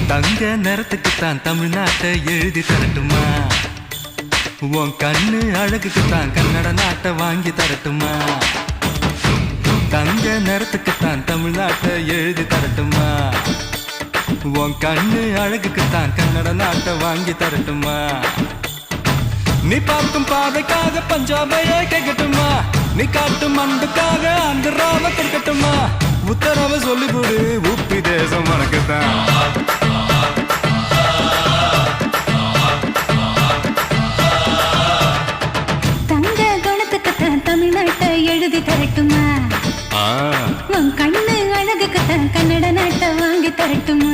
தங்க நிறத்துக்குத்தான் தமிழ்நாட்டை எழுதி தரட்டுமா? உன் கண்ணு அழகுக்குத்தான் கன்னட நாட்டை வாங்கி தரட்டுமா? தங்க நிறத்துக்குத்தான் தமிழ்நாட்டை எழுதி தரட்டுமா? உன் கண்ணு அழகுக்குத்தான் கன்னட நாட்டை வாங்கி தரட்டுமா? நீ பார்க்கும் பாதைக்காக பஞ்சாபையே கேட்கட்டுமா? நீ காட்டும் அன்புக்காக ஆந்திராவை கொடுக்கட்டுமா? உத்தரவை சொல்லிவிடு, உப்பி தேசம் உனக்குத்தான். தங்க குணத்துக்குத்தான் தமிழ்நாட்டை எழுதி தரட்டுமா? உன் கண்ணு அழகுக்குத்தான் கன்னட நாட்டை வாங்கி தரட்டுமா?